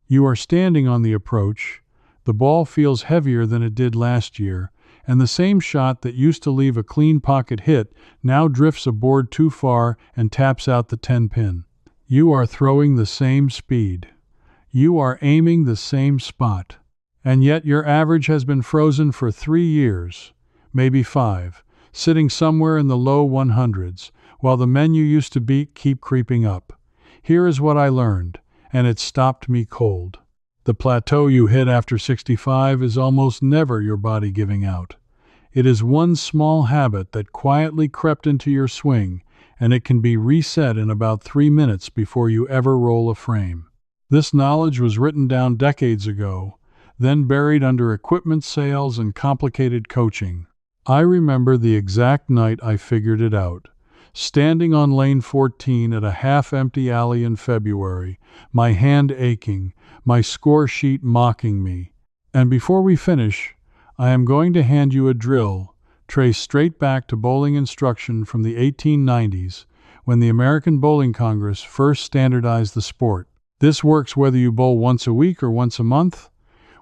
You are standing on the approach. The ball feels heavier than it did last year, and the same shot that used to leave a clean pocket hit now drifts a board too far and taps out the 10-pin. You are throwing the same speed. You are aiming the same spot. And yet your average has been frozen for 3 years, maybe 5, sitting somewhere in the low 100s, while the men you used to beat keep creeping up. Here is what I learned, and it stopped me cold. The plateau you hit after 65 is almost never your body giving out. It is one small habit that quietly crept into your swing, and it can be reset in about 3 minutes before you ever roll a frame. This knowledge was written down decades ago, then buried under equipment sales and complicated coaching. I remember the exact night I figured it out. Standing on lane 14 at a half-empty alley in February, my hand aching, my score sheet mocking me. And before we finish, I am going to hand you a drill, traced straight back to bowling instruction from the 1890s, when the American Bowling Congress first standardized the sport. This works whether you bowl once a week or once a month,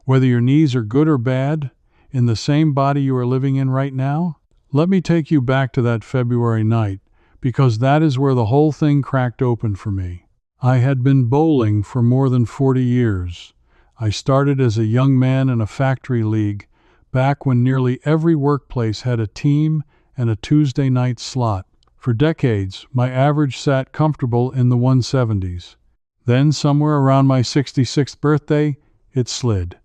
whether your knees are good or bad, in the same body you are living in right now. Let me take you back to that February night, because that is where the whole thing cracked open for me. I had been bowling for more than 40 years. I started as a young man in a factory league, back when nearly every workplace had a team and a Tuesday night slot. For decades, my average sat comfortable in the 170s. Then, somewhere around my 66th birthday, it slid.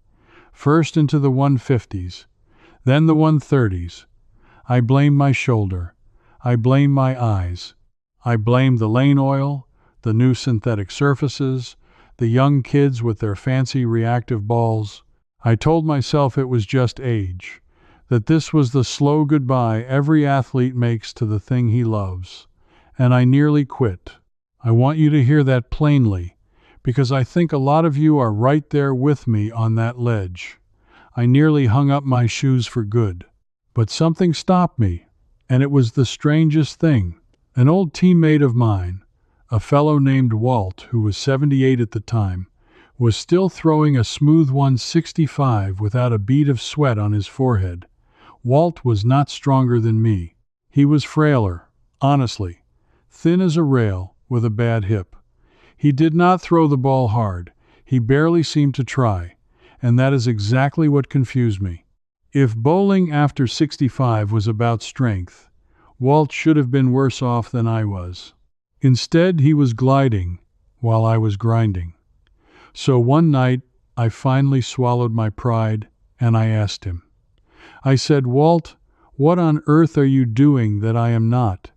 First into the 150s, then the 130s. I blamed my shoulder. I blamed my eyes. I blamed the lane oil, the new synthetic surfaces, the young kids with their fancy reactive balls. I told myself it was just age, that this was the slow goodbye every athlete makes to the thing he loves. And I nearly quit. I want you to hear that plainly, because I think a lot of you are right there with me on that ledge. I nearly hung up my shoes for good. But something stopped me, and it was the strangest thing. An old teammate of mine, a fellow named Walt, who was 78 at the time, was still throwing a smooth 165 without a bead of sweat on his forehead. Walt was not stronger than me. He was frailer, honestly, thin as a rail, with a bad hip. He did not throw the ball hard. He barely seemed to try, and that is exactly what confused me. If bowling after 65 was about strength, Walt should have been worse off than I was. Instead, he was gliding while I was grinding. So one night, I finally swallowed my pride, and I asked him. I said, "Walt, what on earth are you doing that I am not?"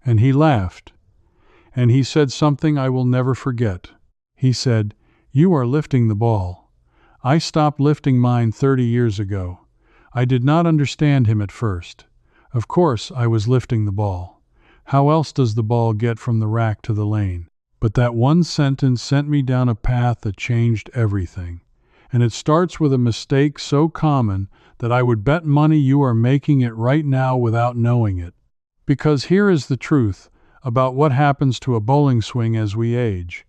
And he laughed. And he said something I will never forget. He said, "You are lifting the ball. I stopped lifting mine 30 years ago." I did not understand him at first. Of course, I was lifting the ball. How else does the ball get from the rack to the lane? But that one sentence sent me down a path that changed everything. And it starts with a mistake so common that I would bet money you are making it right now without knowing it. Because here is the truth about what happens to a bowling swing as we age.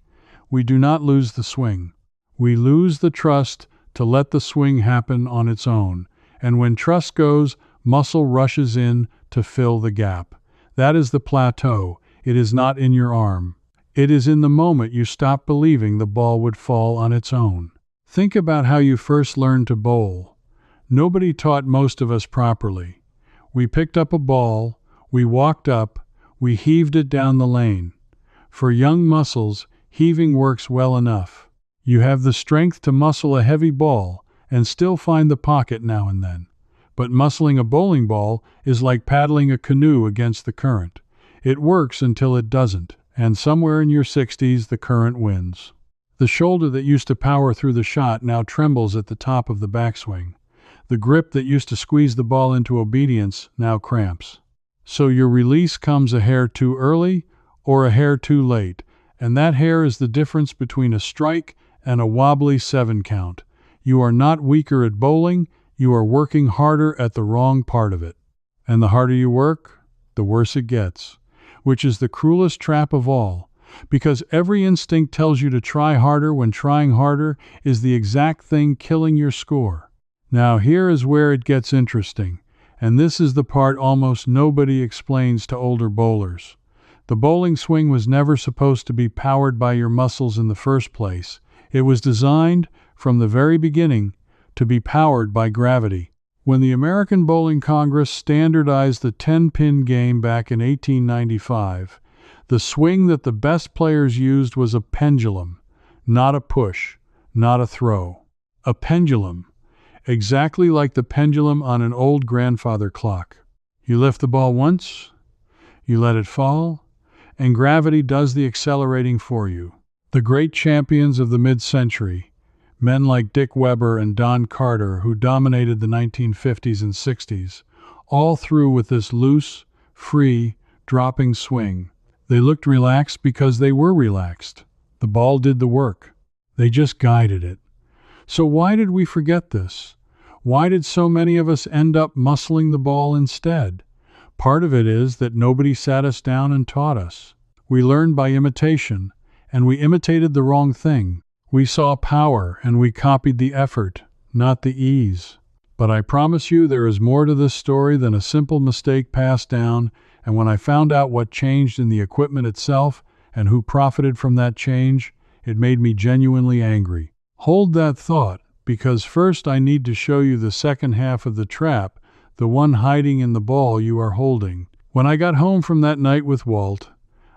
We do not lose the swing. We lose the trust to let the swing happen on its own. And when trust goes, muscle rushes in to fill the gap. That is the plateau. It is not in your arm. It is in the moment you stop believing the ball would fall on its own. Think about how you first learned to bowl. Nobody taught most of us properly. We picked up a ball, we walked up, we heaved it down the lane. For young muscles, heaving works well enough. You have the strength to muscle a heavy ball and still find the pocket now and then. But muscling a bowling ball is like paddling a canoe against the current. It works until it doesn't, and somewhere in your 60s the current wins. The shoulder that used to power through the shot now trembles at the top of the backswing. The grip that used to squeeze the ball into obedience now cramps. So your release comes a hair too early or a hair too late, and that hair is the difference between a strike and a wobbly 7 count. You are not weaker at bowling, you are working harder at the wrong part of it. And the harder you work, the worse it gets, which is the cruelest trap of all, Because every instinct tells you to try harder when trying harder is the exact thing killing your score. Now here is where it gets interesting, and this is the part almost nobody explains to older bowlers. The bowling swing was never supposed to be powered by your muscles in the first place. It was designed, from the very beginning, to be powered by gravity. When the American Bowling Congress standardized the 10-pin game back in 1895, the swing that the best players used was a pendulum, not a push, not a throw. A pendulum, exactly like the pendulum on an old grandfather clock. You lift the ball once, you let it fall, and gravity does the accelerating for you. The great champions of the mid-century, men like Dick Weber and Don Carter, who dominated the 1950s and 60s, all threw with this loose, free, dropping swing. They looked relaxed because they were relaxed. The ball did the work. They just guided it. So why did we forget this? Why did so many of us end up muscling the ball instead? Part of it is that nobody sat us down and taught us. We learned by imitation, and we imitated the wrong thing. We saw power, and we copied the effort, not the ease. But I promise you there is more to this story than a simple mistake passed down, and when I found out what changed in the equipment itself and who profited from that change, it made me genuinely angry. Hold that thought, because first I need to show you the second half of the trap, the one hiding in the ball you are holding. When I got home from that night with Walt,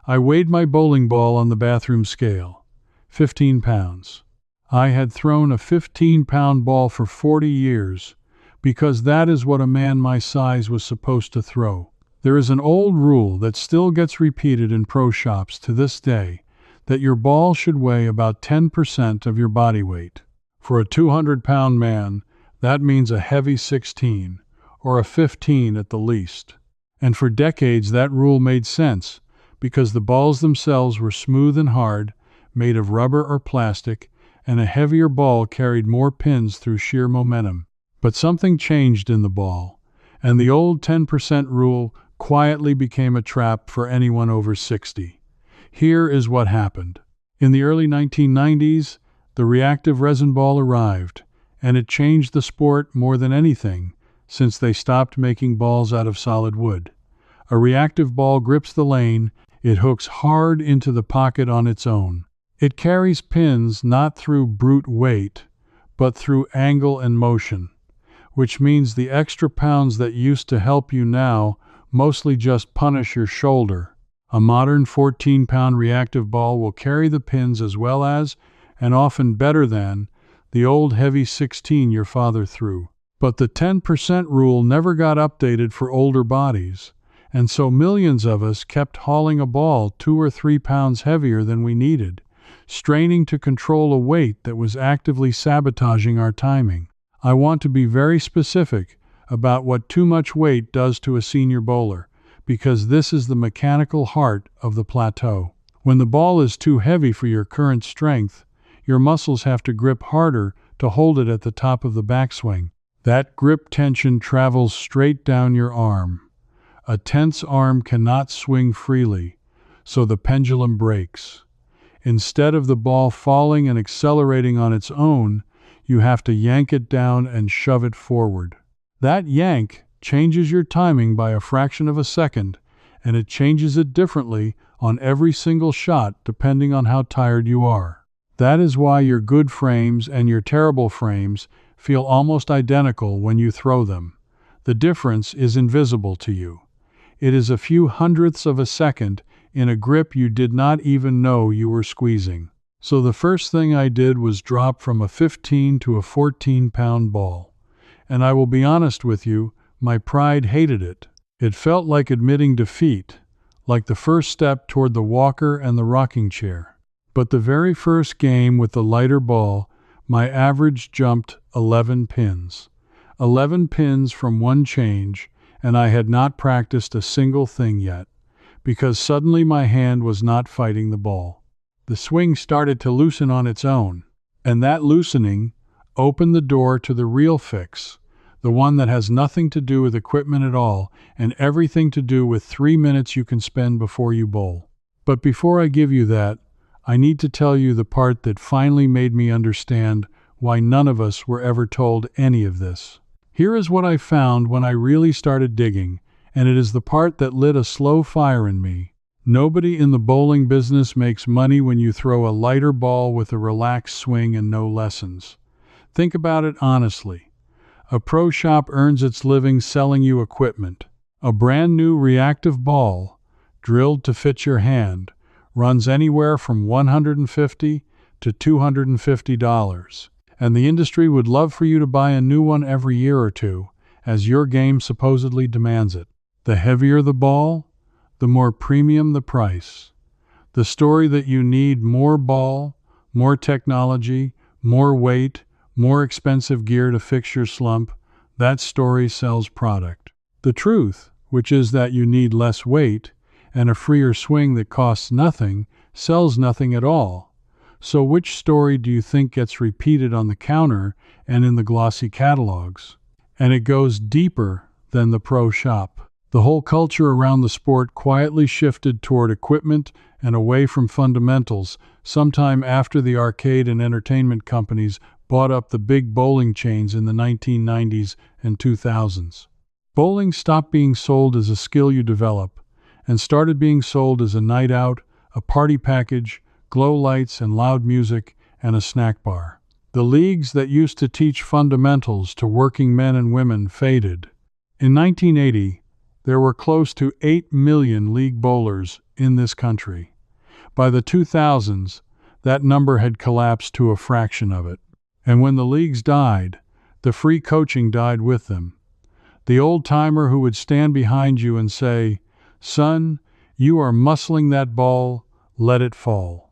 I weighed my bowling ball on the bathroom scale. 15 pounds. I had thrown a 15-pound ball for 40 years, because that is what a man my size was supposed to throw. There is an old rule that still gets repeated in pro shops to this day, that your ball should weigh about 10% of your body weight. For a 200-pound man, that means a heavy 16, or a 15 at the least. And for decades that rule made sense, because the balls themselves were smooth and hard, made of rubber or plastic, and a heavier ball carried more pins through sheer momentum. But something changed in the ball, and the old 10% rule quietly became a trap for anyone over 60. Here is what happened. In the early 1990s, the reactive resin ball arrived, and it changed the sport more than anything, since they stopped making balls out of solid wood. A reactive ball grips the lane, it hooks hard into the pocket on its own. It carries pins not through brute weight, but through angle and motion, which means the extra pounds that used to help you now mostly just punish your shoulder. A modern 14-pound reactive ball will carry the pins as well as, and often better than, the old heavy 16 your father threw. But the 10% rule never got updated for older bodies, and so millions of us kept hauling a ball 2 or 3 pounds heavier than we needed, straining to control a weight that was actively sabotaging our timing. I want to be very specific about what too much weight does to a senior bowler, because this is the mechanical heart of the plateau. When the ball is too heavy for your current strength, your muscles have to grip harder to hold it at the top of the backswing. That grip tension travels straight down your arm. A tense arm cannot swing freely, so the pendulum breaks. Instead of the ball falling and accelerating on its own, you have to yank it down and shove it forward. That yank changes your timing by a fraction of a second, and it changes it differently on every single shot depending on how tired you are. That is why your good frames and your terrible frames feel almost identical when you throw them. The difference is invisible to you. It is a few hundredths of a second in a grip you did not even know you were squeezing. So the first thing I did was drop from a 15 to a 14-pound ball. And I will be honest with you, my pride hated it. It felt like admitting defeat, like the first step toward the walker and the rocking chair. But the very first game with the lighter ball, my average jumped 11 pins. 11 pins from one change, and I had not practiced a single thing yet, because suddenly my hand was not fighting the ball. The swing started to loosen on its own, and that loosening opened the door to the real fix, the one that has nothing to do with equipment at all and everything to do with 3 minutes you can spend before you bowl. But before I give you that, I need to tell you the part that finally made me understand why none of us were ever told any of this. Here is what I found when I really started digging, and it is the part that lit a slow fire in me. Nobody in the bowling business makes money when you throw a lighter ball with a relaxed swing and no lessons. Think about it honestly. A pro shop earns its living selling you equipment. A brand new reactive ball, drilled to fit your hand, runs anywhere from $150 to $250. And the industry would love for you to buy a new one every year or two, as your game supposedly demands it. The heavier the ball, the more premium the price. The story that you need more ball, more technology, more weight, more expensive gear to fix your slump, that story sells product. The truth, which is that you need less weight and a freer swing that costs nothing, sells nothing at all. So which story do you think gets repeated on the counter and in the glossy catalogs? And it goes deeper than the pro shop. The whole culture around the sport quietly shifted toward equipment and away from fundamentals sometime after the arcade and entertainment companies bought up the big bowling chains in the 1990s and 2000s. Bowling stopped being sold as a skill you develop and started being sold as a night out, a party package, glow lights and loud music, and a snack bar. The leagues that used to teach fundamentals to working men and women faded. In 1980, there were close to 8 million league bowlers in this country. By the 2000s, that number had collapsed to a fraction of it. And when the leagues died, the free coaching died with them. The old-timer who would stand behind you and say, "Son, you are muscling that ball, let it fall."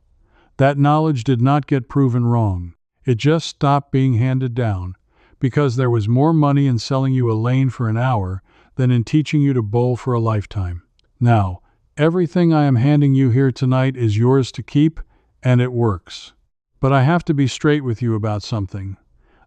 That knowledge did not get proven wrong. It just stopped being handed down, because there was more money in selling you a lane for an hour than in teaching you to bowl for a lifetime. Now, everything I am handing you here tonight is yours to keep, and it works. But I have to be straight with you about something.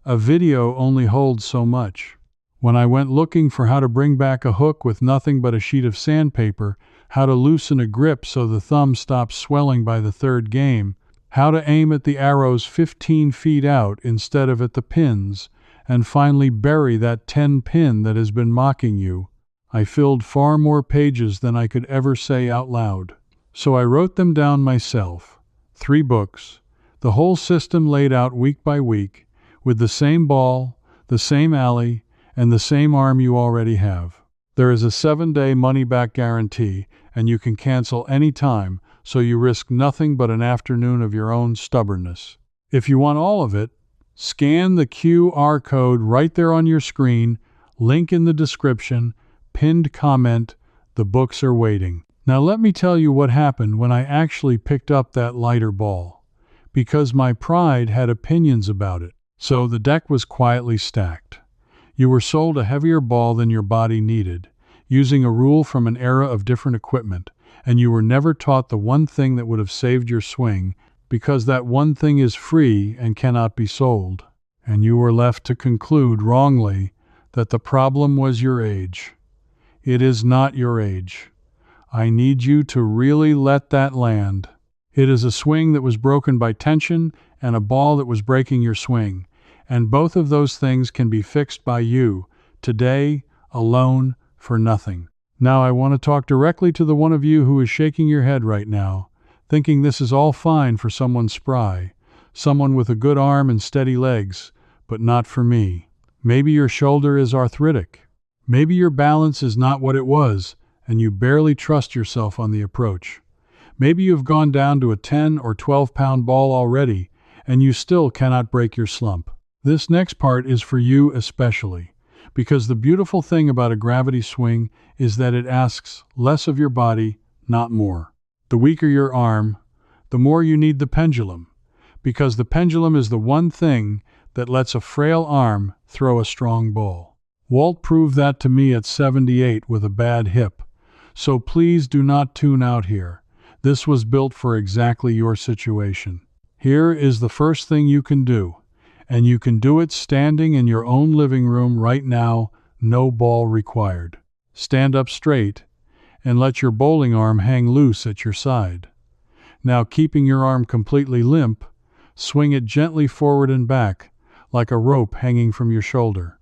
A video only holds so much. When I went looking for how to bring back a hook with nothing but a sheet of sandpaper, how to loosen a grip so the thumb stops swelling by the third game, how to aim at the arrows 15 feet out instead of at the pins, and finally bury that 10 pin that has been mocking you, I filled far more pages than I could ever say out loud. So I wrote them down myself. 3 books, the whole system laid out week by week, with the same ball, the same alley, and the same arm you already have. There is a 7-day money-back guarantee, and you can cancel any time, so you risk nothing but an afternoon of your own stubbornness. If you want all of it, scan the QR code right there on your screen, link in the description, pinned comment, the books are waiting. Now let me tell you what happened when I actually picked up that lighter ball, because my pride had opinions about it. So the deck was quietly stacked. You were sold a heavier ball than your body needed, using a rule from an era of different equipment, and you were never taught the one thing that would have saved your swing, because that one thing is free and cannot be sold. And you were left to conclude wrongly that the problem was your age. It is not your age. I need you to really let that land. It is a swing that was broken by tension and a ball that was breaking your swing, and both of those things can be fixed by you, today, alone, for nothing. Now I want to talk directly to the one of you who is shaking your head right now, thinking this is all fine for someone spry, someone with a good arm and steady legs, but not for me. Maybe your shoulder is arthritic. Maybe your balance is not what it was, and you barely trust yourself on the approach. Maybe you've gone down to a 10 or 12-pound ball already, and you still cannot break your slump. This next part is for you especially, because the beautiful thing about a gravity swing is that it asks less of your body, not more. The weaker your arm, the more you need the pendulum, because the pendulum is the one thing that lets a frail arm throw a strong ball. Walt proved that to me at 78 with a bad hip, so please do not tune out here. This was built for exactly your situation. Here is the first thing you can do, and you can do it standing in your own living room right now, no ball required. Stand up straight and let your bowling arm hang loose at your side. Now, keeping your arm completely limp, swing it gently forward and back, like a rope hanging from your shoulder.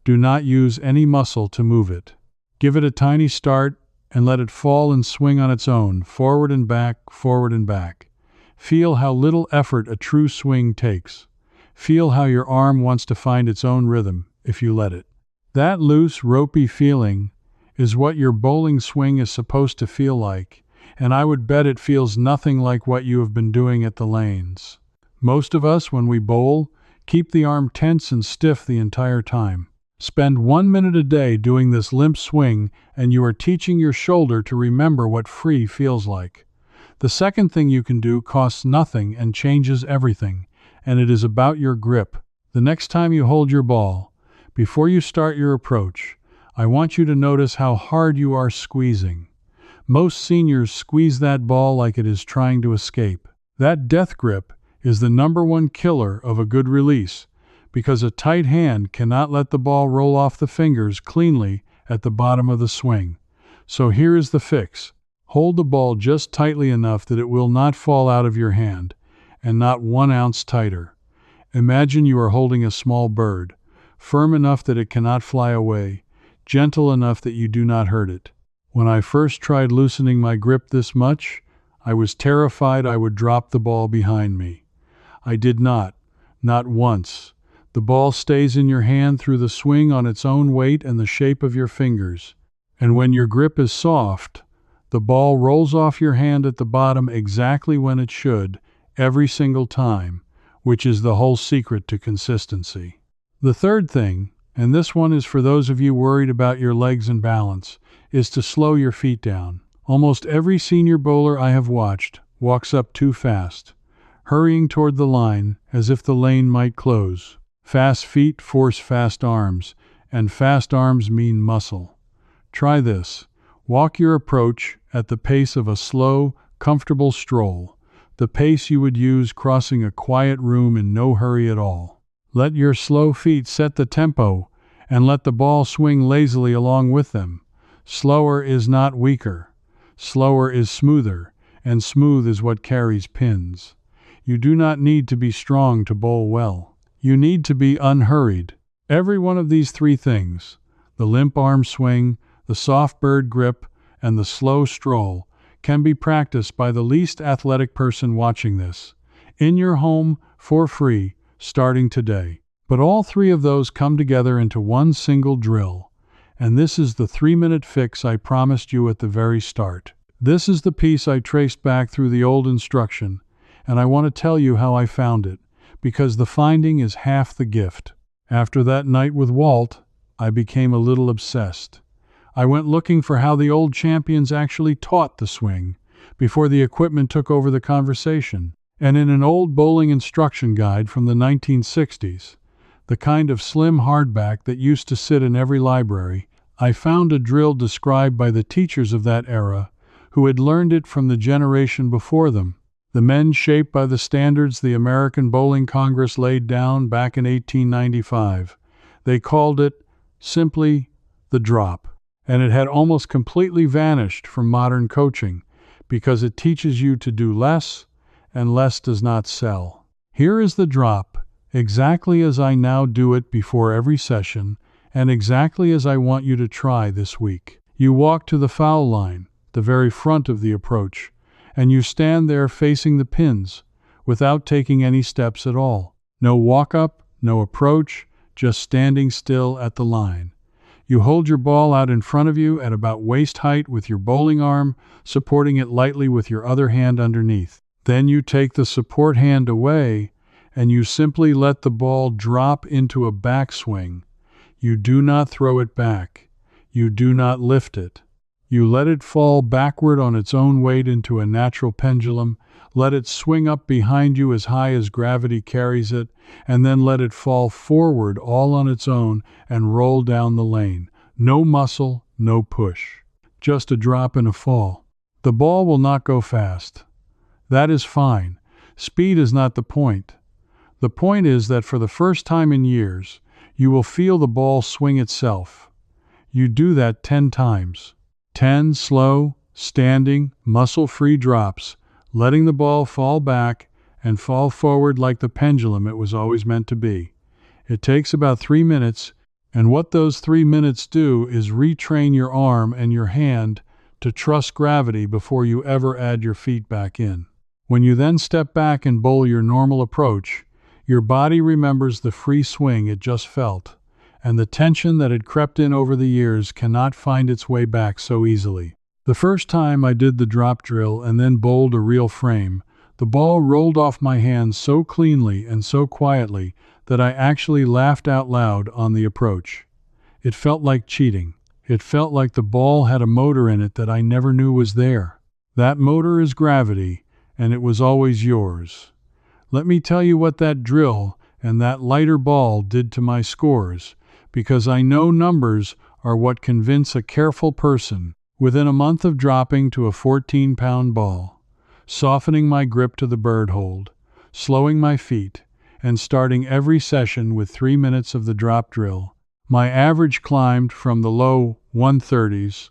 Do not use any muscle to move it. Give it a tiny start and let it fall and swing on its own, forward and back, forward and back. Feel how little effort a true swing takes. Feel how your arm wants to find its own rhythm if you let it. That loose, ropey feeling is what your bowling swing is supposed to feel like, and I would bet it feels nothing like what you have been doing at the lanes. Most of us, when we bowl, keep the arm tense and stiff the entire time. Spend 1 minute a day doing this limp swing, and you are teaching your shoulder to remember what free feels like. The second thing you can do costs nothing and changes everything, and it is about your grip. The next time you hold your ball, before you start your approach, I want you to notice how hard you are squeezing. Most seniors squeeze that ball like it is trying to escape. That death grip is the #1 killer of a good release, because a tight hand cannot let the ball roll off the fingers cleanly at the bottom of the swing. So here is the fix. Hold the ball just tightly enough that it will not fall out of your hand, and not 1 ounce tighter. Imagine you are holding a small bird, firm enough that it cannot fly away, gentle enough that you do not hurt it. When I first tried loosening my grip this much, I was terrified I would drop the ball behind me. I did not once. The ball stays in your hand through the swing on its own weight and the shape of your fingers. And when your grip is soft, the ball rolls off your hand at the bottom exactly when it should, every single time, which is the whole secret to consistency. The third thing, and this one is for those of you worried about your legs and balance, is to slow your feet down. Almost every senior bowler I have watched walks up too fast, hurrying toward the line as if the lane might close. Fast feet force fast arms, and fast arms mean muscle. Try this. Walk your approach at the pace of a slow, comfortable stroll, the pace you would use crossing a quiet room in no hurry at all. Let your slow feet set the tempo, and let the ball swing lazily along with them. Slower is not weaker. Slower is smoother, and smooth is what carries pins. You do not need to be strong to bowl well. You need to be unhurried. Every one of these 3 things, the limp arm swing, the soft bird grip, and the slow stroll, can be practiced by the least athletic person watching this, in your home, for free, starting today. But all 3 of those come together into one single drill, and this is the 3-minute fix I promised you at the very start. This is the piece I traced back through the old instruction, and I want to tell you how I found it, because the finding is half the gift. After that night with Walt, I became a little obsessed. I went looking for how the old champions actually taught the swing, before the equipment took over the conversation. And in an old bowling instruction guide from the 1960s, the kind of slim hardback that used to sit in every library, I found a drill described by the teachers of that era, who had learned it from the generation before them. The men shaped by the standards the American Bowling Congress laid down back in 1895. They called it, simply, the drop. And it had almost completely vanished from modern coaching, because it teaches you to do less, and less does not sell. Here is the drop, exactly as I now do it before every session, and exactly as I want you to try this week. You walk to the foul line, the very front of the approach, and you stand there facing the pins, without taking any steps at all. No walk-up, no approach, just standing still at the line. You hold your ball out in front of you at about waist height with your bowling arm, supporting it lightly with your other hand underneath. Then you take the support hand away, and you simply let the ball drop into a backswing. You do not throw it back. You do not lift it. You let it fall backward on its own weight into a natural pendulum, let it swing up behind you as high as gravity carries it, and then let it fall forward all on its own and roll down the lane. No muscle, no push. Just a drop and a fall. The ball will not go fast. That is fine. Speed is not the point. The point is that for the first time in years, you will feel the ball swing itself. You do that 10 times. 10 slow, standing, muscle-free drops, letting the ball fall back and fall forward like the pendulum it was always meant to be. It takes about 3 minutes, and what those 3 minutes do is retrain your arm and your hand to trust gravity before you ever add your feet back in. When you then step back and bowl your normal approach, your body remembers the free swing it just felt, and the tension that had crept in over the years cannot find its way back so easily. The first time I did the drop drill and then bowled a real frame, the ball rolled off my hands so cleanly and so quietly that I actually laughed out loud on the approach. It felt like cheating. It felt like the ball had a motor in it that I never knew was there. That motor is gravity, and it was always yours. Let me tell you what that drill and that lighter ball did to my scores, because I know numbers are what convince a careful person. Within a month of dropping to a 14-pound ball, softening my grip to the bird hold, slowing my feet, and starting every session with 3 minutes of the drop drill, my average climbed from the low 130s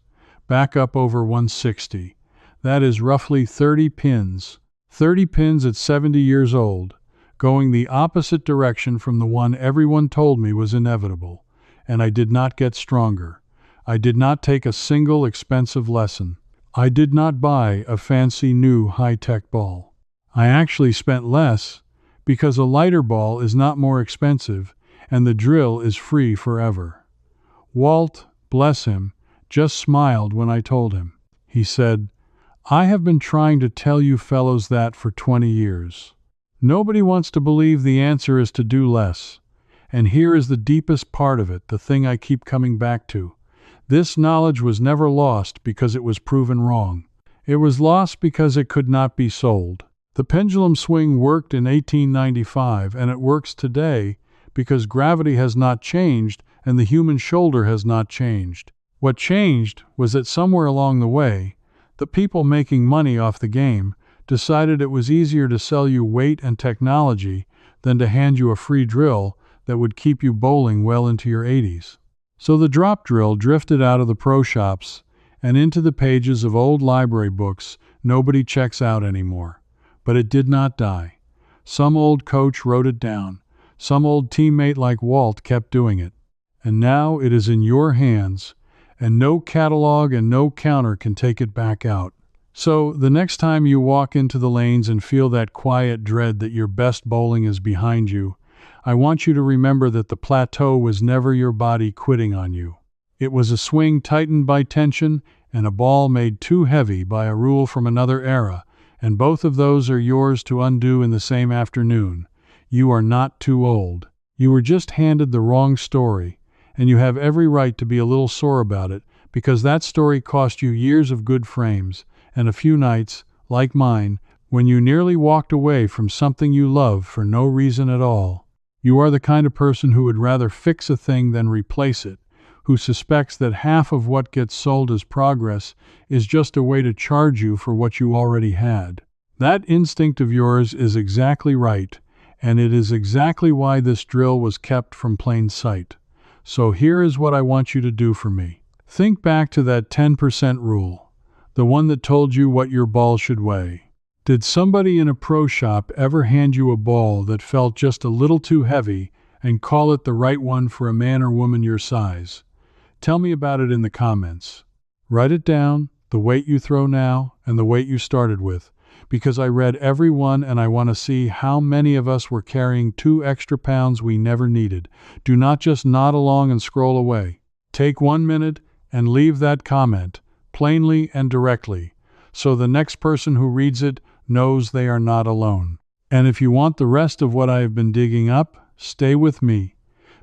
back up over 160. That is roughly 30 pins. 30 pins at 70 years old, going the opposite direction from the one everyone told me was inevitable, and I did not get stronger. I did not take a single expensive lesson. I did not buy a fancy new high-tech ball. I actually spent less because a lighter ball is not more expensive and the drill is free forever. Walt, bless him, just smiled when I told him. He said, "I have been trying to tell you fellows that for 20 years. Nobody wants to believe the answer is to do less. And here is the deepest part of it, the thing I keep coming back to. This knowledge was never lost because it was proven wrong. It was lost because it could not be sold. The pendulum swing worked in 1895, and it works today because gravity has not changed and the human shoulder has not changed. What changed was that somewhere along the way, the people making money off the game decided it was easier to sell you weight and technology than to hand you a free drill that would keep you bowling well into your 80s. So the drop drill drifted out of the pro shops and into the pages of old library books nobody checks out anymore. But it did not die. Some old coach wrote it down. Some old teammate like Walt kept doing it. And now it is in your hands, and no catalog and no counter can take it back out. So the next time you walk into the lanes and feel that quiet dread that your best bowling is behind you, I want you to remember that the plateau was never your body quitting on you. It was a swing tightened by tension and a ball made too heavy by a rule from another era, and both of those are yours to undo in the same afternoon. You are not too old. You were just handed the wrong story, and you have every right to be a little sore about it, because that story cost you years of good frames, and a few nights, like mine, when you nearly walked away from something you love for no reason at all. You are the kind of person who would rather fix a thing than replace it, who suspects that half of what gets sold as progress is just a way to charge you for what you already had. That instinct of yours is exactly right, and it is exactly why this drill was kept from plain sight. So here is what I want you to do for me. Think back to that 10% rule, the one that told you what your ball should weigh. Did somebody in a pro shop ever hand you a ball that felt just a little too heavy and call it the right one for a man or woman your size? Tell me about it in the comments. Write it down, the weight you throw now and the weight you started with, because I read every one and I want to see how many of us were carrying 2 extra pounds we never needed. Do not just nod along and scroll away. Take 1 minute and leave that comment, plainly and directly, so the next person who reads it knows they are not alone. And if you want the rest of what I have been digging up, stay with me,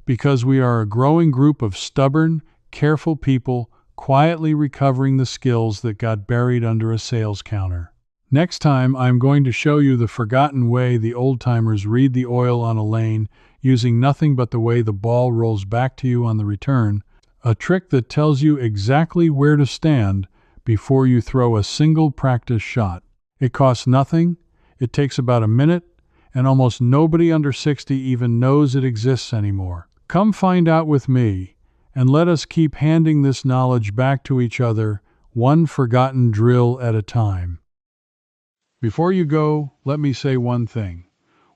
because we are a growing group of stubborn, careful people quietly recovering the skills that got buried under a sales counter. Next time, I'm going to show you the forgotten way the old-timers read the oil on a lane using nothing but the way the ball rolls back to you on the return, a trick that tells you exactly where to stand before you throw a single practice shot. It costs nothing, it takes about a minute, and almost nobody under 60 even knows it exists anymore. Come find out with me, and let us keep handing this knowledge back to each other, one forgotten drill at a time. Before you go, let me say one thing.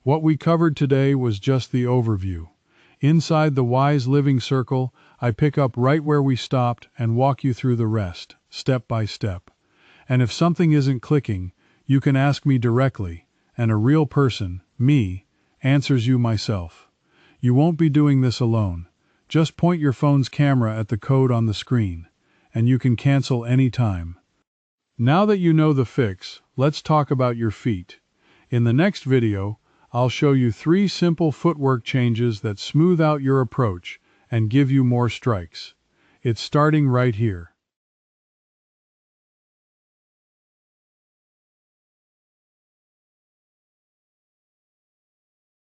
What we covered today was just the overview. Inside the Wise Living Circle, I pick up right where we stopped and walk you through the rest, step by step. And if something isn't clicking, you can ask me directly, and a real person, me, answers you myself. You won't be doing this alone. Just point your phone's camera at the code on the screen, and you can cancel anytime. Now that you know the fix, let's talk about your feet. In the next video, I'll show you 3 simple footwork changes that smooth out your approach and give you more strikes. It's starting right here.